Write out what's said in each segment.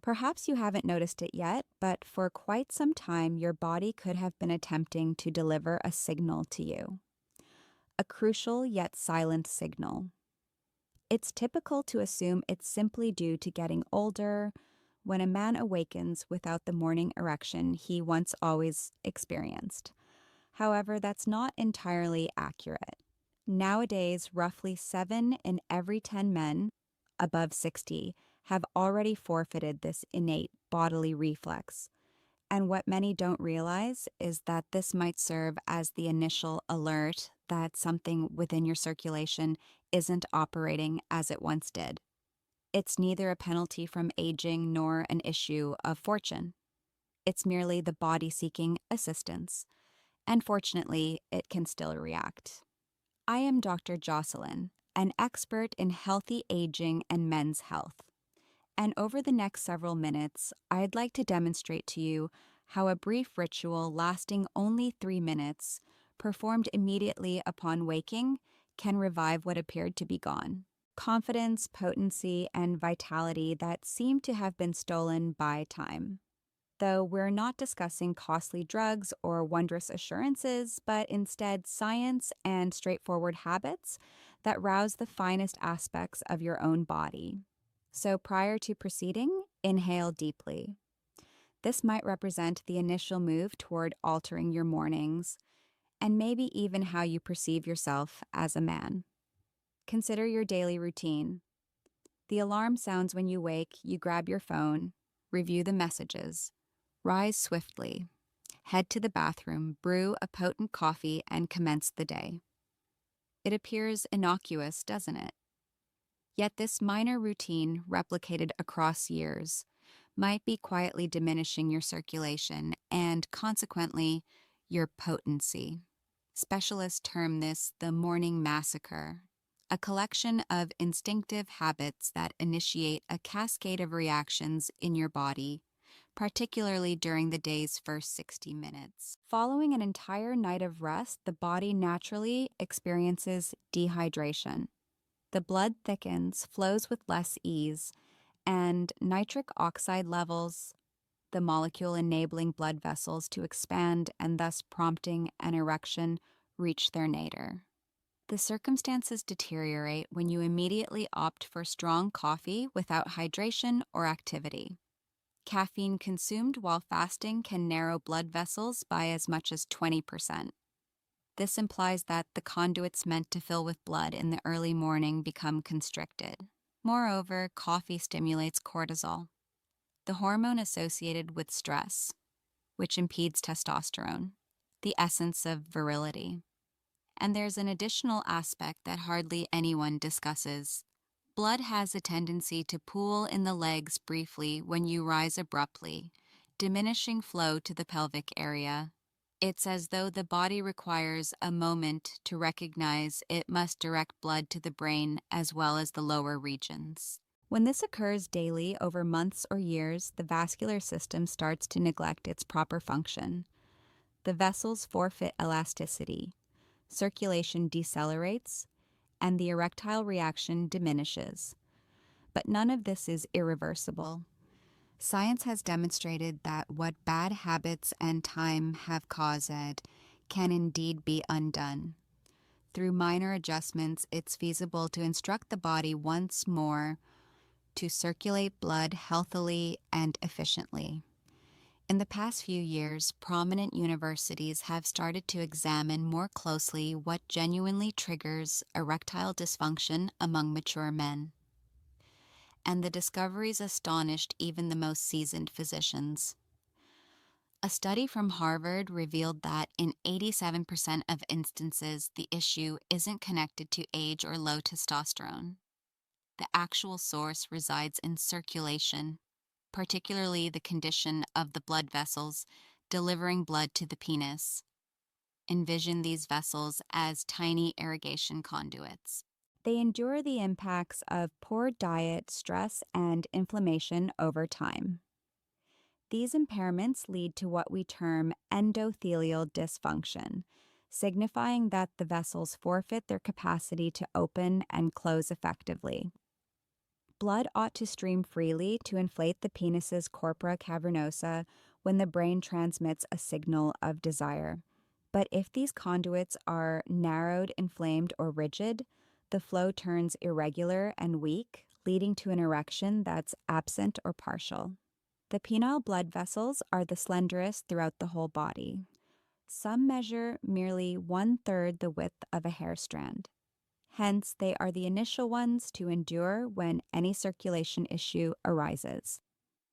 Perhaps you haven't noticed it yet, but for quite some time, your body could have been attempting to deliver a signal to you. A crucial yet silent signal. It's typical to assume it's simply due to getting older when a man awakens without the morning erection he once always experienced. However, that's not entirely accurate. Nowadays, roughly 7 in every 10 men above 60 have already forfeited this innate bodily reflex. And what many don't realize is that this might serve as the initial alert that something within your circulation isn't operating as it once did. It's neither a penalty from aging nor an issue of fortune. It's merely the body seeking assistance. And fortunately, it can still react. I am Dr. Jocelyn, an expert in healthy aging and men's health. And over the next several minutes, I'd like to demonstrate to you how a brief ritual lasting only 3 minutes, performed immediately upon waking, can revive what appeared to be gone. Confidence, potency, and vitality that seem to have been stolen by time. Though we're not discussing costly drugs or wondrous assurances, but instead science and straightforward habits that rouse the finest aspects of your own body. So prior to proceeding, inhale deeply. This might represent the initial move toward altering your mornings, and maybe even how you perceive yourself as a man. Consider your daily routine. The alarm sounds when you wake, you grab your phone, review the messages, rise swiftly, head to the bathroom, brew a potent coffee, and commence the day. It appears innocuous, doesn't it? Yet this minor routine, replicated across years, might be quietly diminishing your circulation and, consequently, your potency. Specialists term this the morning massacre, a collection of instinctive habits that initiate a cascade of reactions in your body, particularly during the day's first 60 minutes. Following an entire night of rest, the body naturally experiences dehydration. The blood thickens, flows with less ease, and nitric oxide levels, the molecule enabling blood vessels to expand and thus prompting an erection, reach their nadir. The circumstances deteriorate when you immediately opt for strong coffee without hydration or activity. Caffeine consumed while fasting can narrow blood vessels by as much as 20%. This implies that the conduits meant to fill with blood in the early morning become constricted. Moreover, coffee stimulates cortisol, the hormone associated with stress, which impedes testosterone, the essence of virility. And there's an additional aspect that hardly anyone discusses. Blood has a tendency to pool in the legs briefly when you rise abruptly, diminishing flow to the pelvic area. It's as though the body requires a moment to recognize it must direct blood to the brain as well as the lower regions. When this occurs daily over months or years, the vascular system starts to neglect its proper function. The vessels forfeit elasticity, circulation decelerates, and the erectile reaction diminishes. But none of this is irreversible. Science has demonstrated that what bad habits and time have caused can indeed be undone. Through minor adjustments, it's feasible to instruct the body once more to circulate blood healthily and efficiently. In the past few years, prominent universities have started to examine more closely what genuinely triggers erectile dysfunction among mature men. And the discoveries astonished even the most seasoned physicians. A study from Harvard revealed that in 87% of instances, the issue isn't connected to age or low testosterone. The actual source resides in circulation, particularly the condition of the blood vessels delivering blood to the penis. Envision these vessels as tiny irrigation conduits. They endure the impacts of poor diet, stress, and inflammation over time. These impairments lead to what we term endothelial dysfunction, signifying that the vessels forfeit their capacity to open and close effectively. Blood ought to stream freely to inflate the penis's corpora cavernosa when the brain transmits a signal of desire. But if these conduits are narrowed, inflamed, or rigid, the flow turns irregular and weak, leading to an erection that's absent or partial. The penile blood vessels are the slenderest throughout the whole body. Some measure merely 1/3 the width of a hair strand. Hence, they are the initial ones to endure when any circulation issue arises.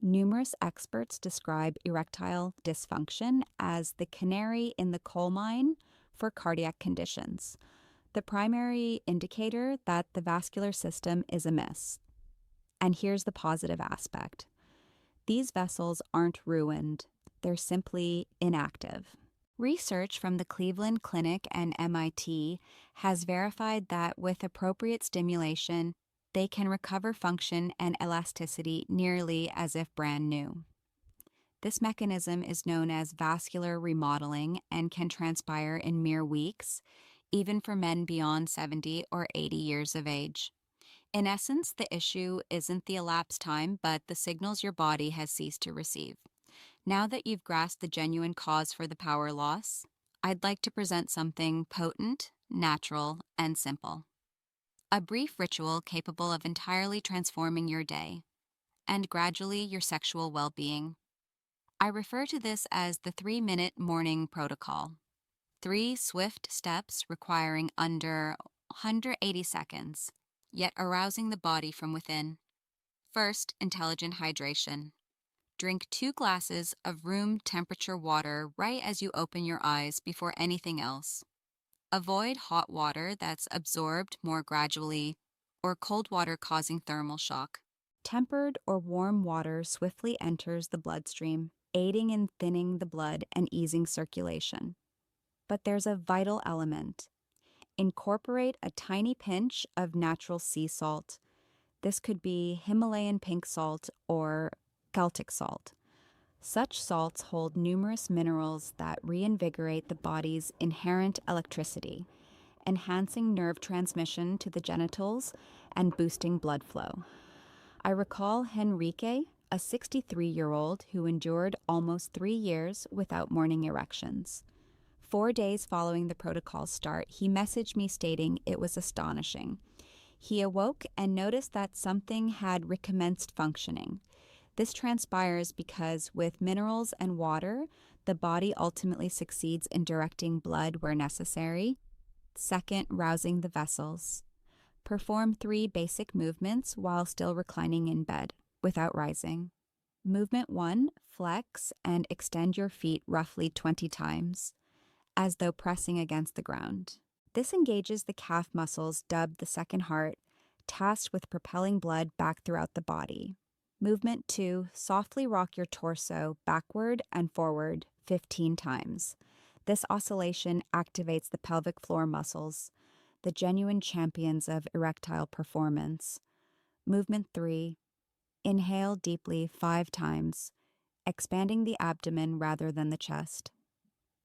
Numerous experts describe erectile dysfunction as the canary in the coal mine for cardiac conditions, the primary indicator that the vascular system is amiss. And here's the positive aspect. These vessels aren't ruined, they're simply inactive. Research from the Cleveland Clinic and MIT has verified that with appropriate stimulation, they can recover function and elasticity nearly as if brand new. This mechanism is known as vascular remodeling and can transpire in mere weeks, even for men beyond 70 or 80 years of age. In essence, the issue isn't the elapsed time, but the signals your body has ceased to receive. Now that you've grasped the genuine cause for the power loss, I'd like to present something potent, natural, and simple. A brief ritual capable of entirely transforming your day and gradually your sexual well-being. I refer to this as the 3-minute morning protocol. 3 swift steps requiring under 180 seconds, yet arousing the body from within. First, intelligent hydration. Drink 2 glasses of room temperature water right as you open your eyes before anything else. Avoid hot water that's absorbed more gradually or cold water causing thermal shock. Tempered or warm water swiftly enters the bloodstream, aiding in thinning the blood and easing circulation. But there's a vital element. Incorporate a tiny pinch of natural sea salt. This could be Himalayan pink salt or Celtic salt. Such salts hold numerous minerals that reinvigorate the body's inherent electricity, enhancing nerve transmission to the genitals and boosting blood flow. I recall Henrique, a 63-year-old who endured almost 3 years without morning erections. 4 days following the protocol's start, he messaged me stating it was astonishing. He awoke and noticed that something had recommenced functioning. This transpires because with minerals and water, the body ultimately succeeds in directing blood where necessary. Second, rousing the vessels. Perform 3 basic movements while still reclining in bed, without rising. Movement 1, flex and extend your feet roughly 20 times, as though pressing against the ground. This engages the calf muscles dubbed the second heart, tasked with propelling blood back throughout the body. Movement 2, softly rock your torso backward and forward 15 times. This oscillation activates the pelvic floor muscles, the genuine champions of erectile performance. Movement 3, inhale deeply 5 times, expanding the abdomen rather than the chest.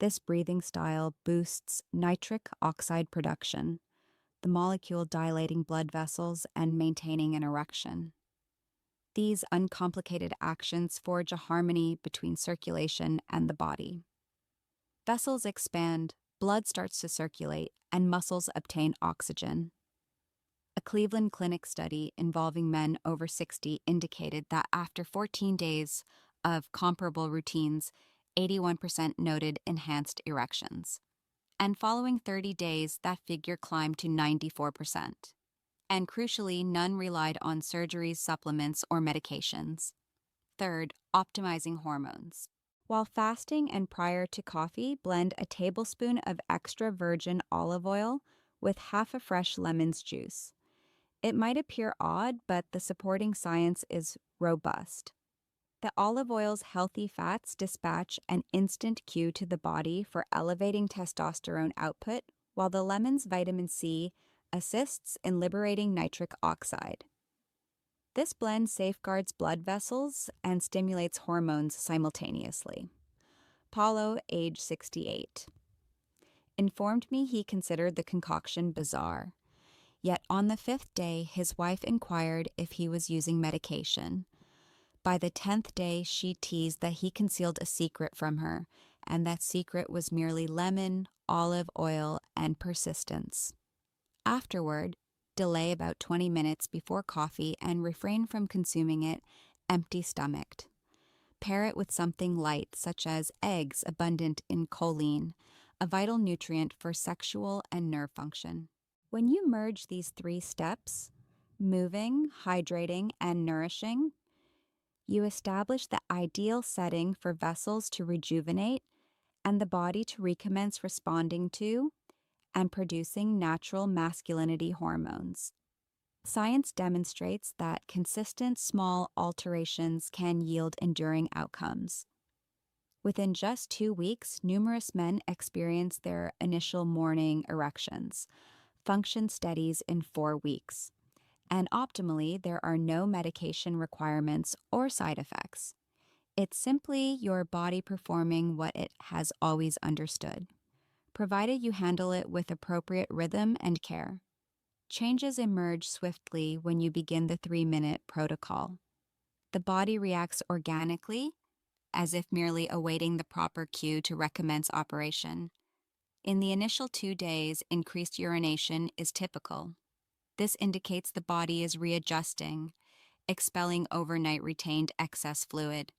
This breathing style boosts nitric oxide production, the molecule dilating blood vessels and maintaining an erection. These uncomplicated actions forge a harmony between circulation and the body. Vessels expand, blood starts to circulate, and muscles obtain oxygen. A Cleveland Clinic study involving men over 60 indicated that after 14 days of comparable routines, 81% noted enhanced erections. And following 30 days, that figure climbed to 94%. And crucially, none relied on surgeries, supplements, or medications. Third, optimizing hormones. While fasting and prior to coffee, blend a tablespoon of extra virgin olive oil with half a fresh lemon's juice. It might appear odd, but the supporting science is robust. The olive oil's healthy fats dispatch an instant cue to the body for elevating testosterone output, while the lemon's vitamin C assists in liberating nitric oxide. This blend safeguards blood vessels and stimulates hormones simultaneously. Paulo, age 68, informed me he considered the concoction bizarre. Yet on the fifth day, his wife inquired if he was using medication. By the 10th day, she teased that he concealed a secret from her, and that secret was merely lemon, olive oil, and persistence. Afterward, delay about 20 minutes before coffee and refrain from consuming it empty-stomached. Pair it with something light, such as eggs abundant in choline, a vital nutrient for sexual and nerve function. When you merge these three steps, moving, hydrating, and nourishing, you establish the ideal setting for vessels to rejuvenate and the body to recommence responding to and producing natural masculinity hormones. Science demonstrates that consistent small alterations can yield enduring outcomes. Within just 2 weeks, numerous men experience their initial morning erections, function steadies in 4 weeks, and optimally, there are no medication requirements or side effects. It's simply your body performing what it has always understood, provided you handle it with appropriate rhythm and care. Changes emerge swiftly when you begin the 3-minute protocol. The body reacts organically, as if merely awaiting the proper cue to recommence operation. In the initial 2 days, increased urination is typical. This indicates the body is readjusting, expelling overnight retained excess fluid.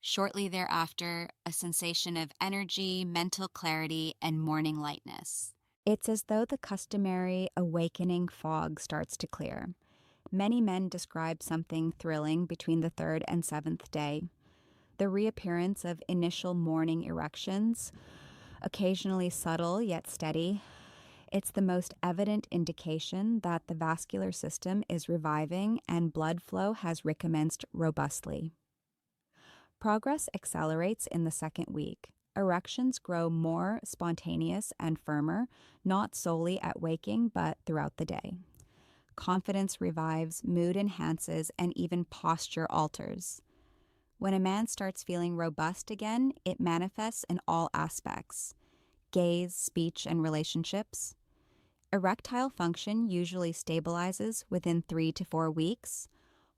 Shortly thereafter, a sensation of energy, mental clarity, and morning lightness. It's as though the customary awakening fog starts to clear. Many men describe something thrilling between the 3rd and 7th day. The reappearance of initial morning erections, occasionally subtle yet steady. It's the most evident indication that the vascular system is reviving and blood flow has recommenced robustly. Progress accelerates in the 2nd week. Erections grow more spontaneous and firmer, not solely at waking, but throughout the day. Confidence revives, mood enhances, and even posture alters. When a man starts feeling robust again, it manifests in all aspects: gaze, speech, and relationships. Erectile function usually stabilizes within 3 to 4 weeks.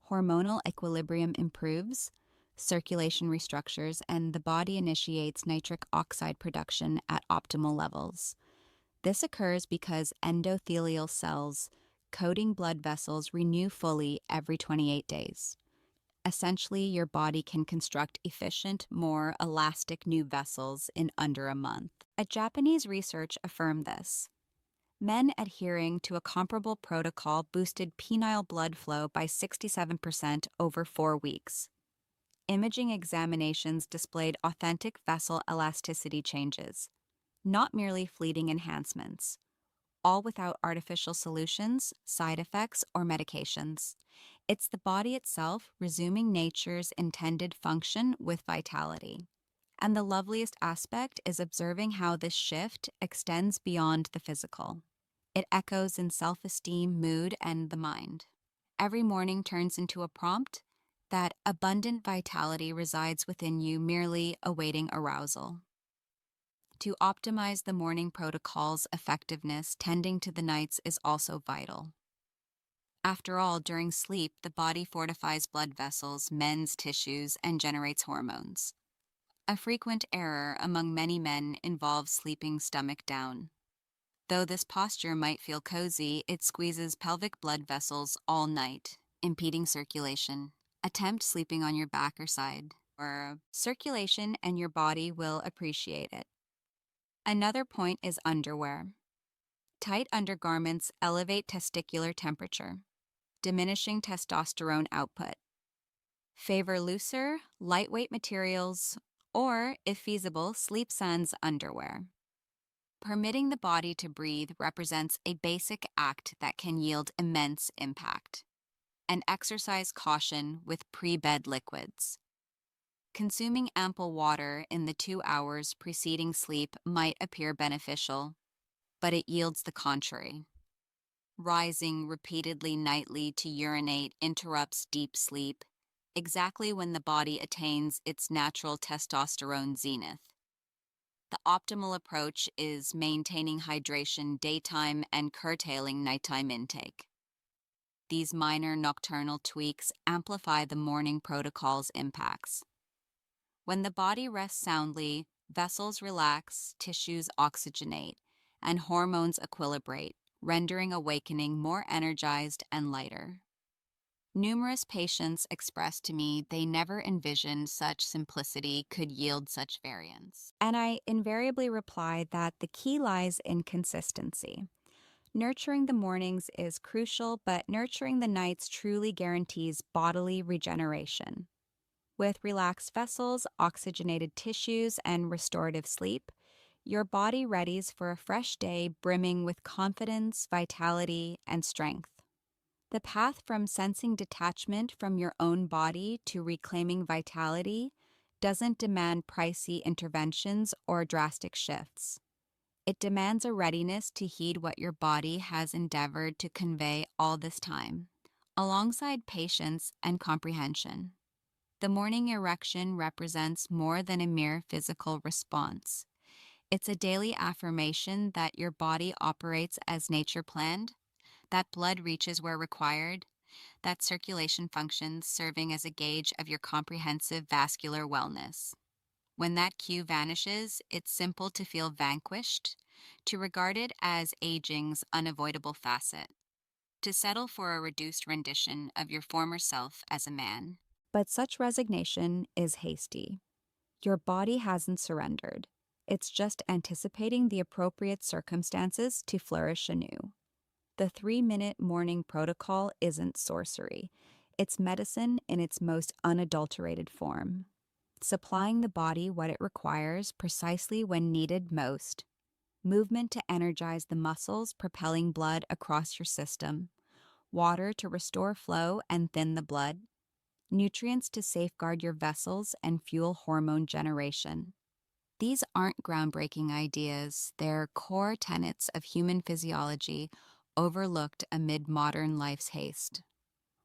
Hormonal equilibrium improves, circulation restructures, and the body initiates nitric oxide production at optimal levels. This occurs because endothelial cells coating blood vessels renew fully every 28 days. Essentially, your body can construct efficient, more elastic new vessels in under a month. A Japanese research affirmed this. Men adhering to a comparable protocol boosted penile blood flow by 67% over 4 weeks. Imaging examinations displayed authentic vessel elasticity changes, not merely fleeting enhancements, all without artificial solutions, side effects, or medications. It's the body itself resuming nature's intended function with vitality. And the loveliest aspect is observing how this shift extends beyond the physical. It echoes in self-esteem, mood, and the mind. Every morning turns into a prompt that abundant vitality resides within you, merely awaiting arousal. To optimize the morning protocol's effectiveness, tending to the nights is also vital. After all, during sleep, the body fortifies blood vessels, mends tissues, and generates hormones. A frequent error among many men involves sleeping stomach down. Though this posture might feel cozy, it squeezes pelvic blood vessels all night, impeding circulation. Attempt sleeping on your back or side, or circulation, and your body will appreciate it. Another point is underwear. Tight undergarments elevate testicular temperature, diminishing testosterone output. Favor looser, lightweight materials, or, if feasible, sleep sans underwear. Permitting the body to breathe represents a basic act that can yield immense impact. And exercise caution with pre-bed liquids. Consuming ample water in the 2 hours preceding sleep might appear beneficial, but it yields the contrary. Rising repeatedly nightly to urinate interrupts deep sleep, exactly when the body attains its natural testosterone zenith. The optimal approach is maintaining hydration daytime and curtailing nighttime intake. These minor nocturnal tweaks amplify the morning protocol's impacts. When the body rests soundly, vessels relax, tissues oxygenate, and hormones equilibrate, rendering awakening more energized and lighter. Numerous patients expressed to me they never envisioned such simplicity could yield such variance. And I invariably reply that the key lies in consistency. Nurturing the mornings is crucial, but nurturing the nights truly guarantees bodily regeneration. With relaxed vessels, oxygenated tissues, and restorative sleep, your body readies for a fresh day brimming with confidence, vitality, and strength. The path from sensing detachment from your own body to reclaiming vitality doesn't demand pricey interventions or drastic shifts. It demands a readiness to heed what your body has endeavored to convey all this time, alongside patience and comprehension. The morning erection represents more than a mere physical response. It's a daily affirmation that your body operates as nature planned, that blood reaches where required, that circulation functions, serving as a gauge of your comprehensive vascular wellness. When that cue vanishes, it's simple to feel vanquished, to regard it as aging's unavoidable facet, to settle for a reduced rendition of your former self as a man. But such resignation is hasty. Your body hasn't surrendered. It's just anticipating the appropriate circumstances to flourish anew. The 3-minute morning protocol isn't sorcery. It's medicine in its most unadulterated form, supplying the body what it requires precisely when needed most. Movement to energize the muscles propelling blood across your system, water to restore flow and thin the blood, nutrients to safeguard your vessels and fuel hormone generation. These aren't groundbreaking ideas, they're core tenets of human physiology overlooked amid modern life's haste.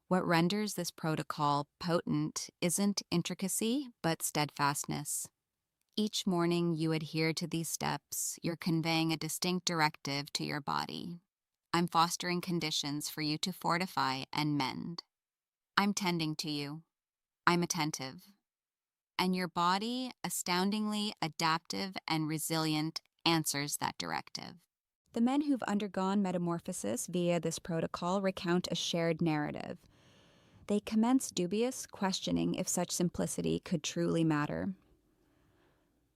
What renders this protocol potent isn't intricacy, but steadfastness. Each morning you adhere to these steps, you're conveying a distinct directive to your body. I'm fostering conditions for you to fortify and mend. I'm tending to you. I'm attentive. And your body, astoundingly adaptive and resilient, answers that directive. The men who've undergone metamorphosis via this protocol recount a shared narrative. They commence dubious, questioning if such simplicity could truly matter.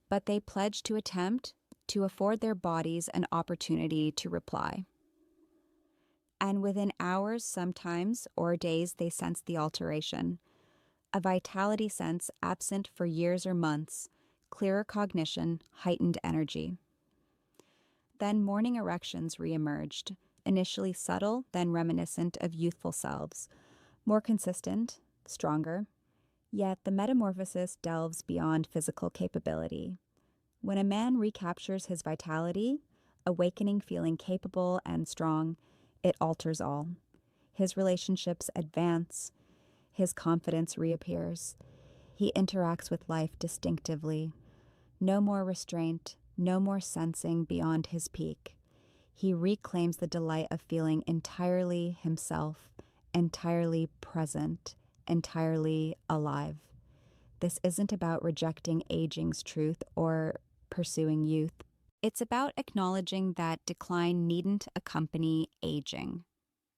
But they pledge to attempt, to afford their bodies an opportunity to reply. And within hours sometimes, or days, they sense the alteration. A vitality sense absent for years or months, clearer cognition, heightened energy. Then morning erections reemerged, initially subtle, then reminiscent of youthful selves, more consistent, stronger. Yet the metamorphosis delves beyond physical capability. When a man recaptures his vitality, awakening feeling capable and strong, it alters all. His relationships advance, his confidence reappears. He interacts with life distinctively. No more restraint, no more sensing beyond his peak. He reclaims the delight of feeling entirely himself, entirely present, entirely alive. This isn't about rejecting aging's truth or pursuing youth. It's about acknowledging that decline needn't accompany aging.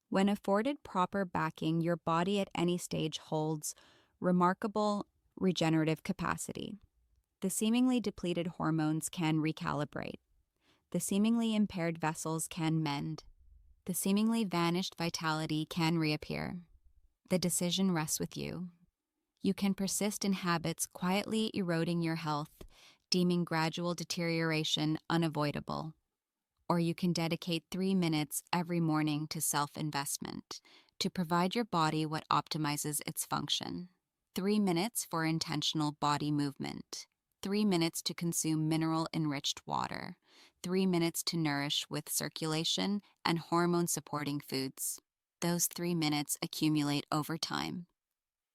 When afforded proper backing, your body at any stage holds remarkable regenerative capacity. The seemingly depleted hormones can recalibrate. The seemingly impaired vessels can mend. The seemingly vanished vitality can reappear. The decision rests with you. You can persist in habits quietly eroding your health, deeming gradual deterioration unavoidable. Or you can dedicate 3 minutes every morning to self-investment, to provide your body what optimizes its function. 3 minutes for intentional body movement. 3 minutes to consume mineral-enriched water. 3 minutes to nourish with circulation and hormone-supporting foods. Those 3 minutes accumulate over time.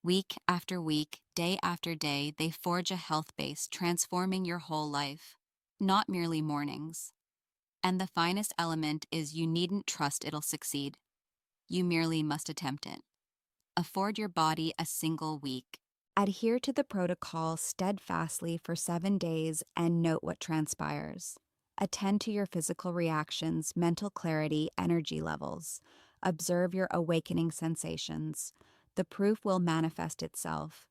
Week after week, day after day, they forge a health base, transforming your whole life. not merely mornings. And the finest element is you needn't trust it'll succeed. You merely must attempt it. Afford your body a single week. Adhere to the protocol steadfastly for 7 days and note what transpires. Attend to your physical reactions, mental clarity, energy levels. Observe your awakening sensations. The proof will manifest itself.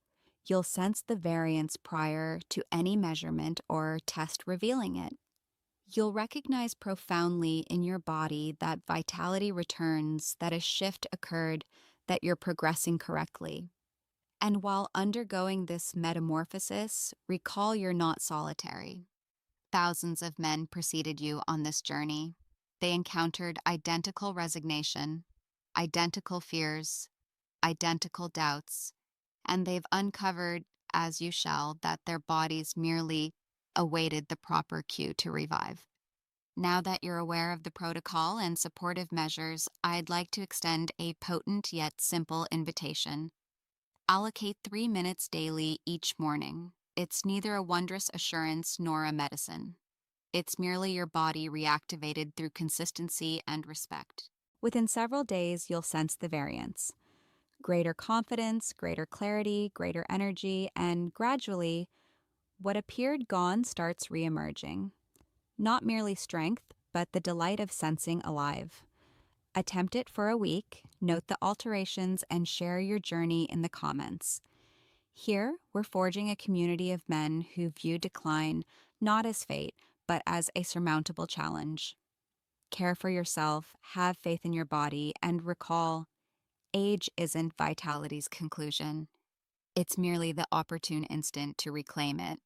You'll sense the variance prior to any measurement or test revealing it. You'll recognize profoundly in your body that vitality returns, that a shift occurred, that you're progressing correctly. And while undergoing this metamorphosis, recall you're not solitary. Thousands of men preceded you on this journey. They encountered identical resignation, identical fears, identical doubts, and they've uncovered, as you shall, that their bodies merely awaited the proper cue to revive. Now that you're aware of the protocol and supportive measures, I'd like to extend a potent yet simple invitation. Allocate 3 minutes daily each morning. It's neither a wondrous assurance nor a medicine. It's merely your body reactivated through consistency and respect. Within several days, you'll sense the variance. Greater confidence, greater clarity, greater energy, and gradually, what appeared gone starts reemerging. Not merely strength, but the delight of sensing alive. Attempt it for a week, note the alterations, and share your journey in the comments. Here, we're forging a community of men who view decline not as fate, but as a surmountable challenge. Care for yourself, have faith in your body, and recall, age isn't vitality's conclusion. It's merely the opportune instant to reclaim it.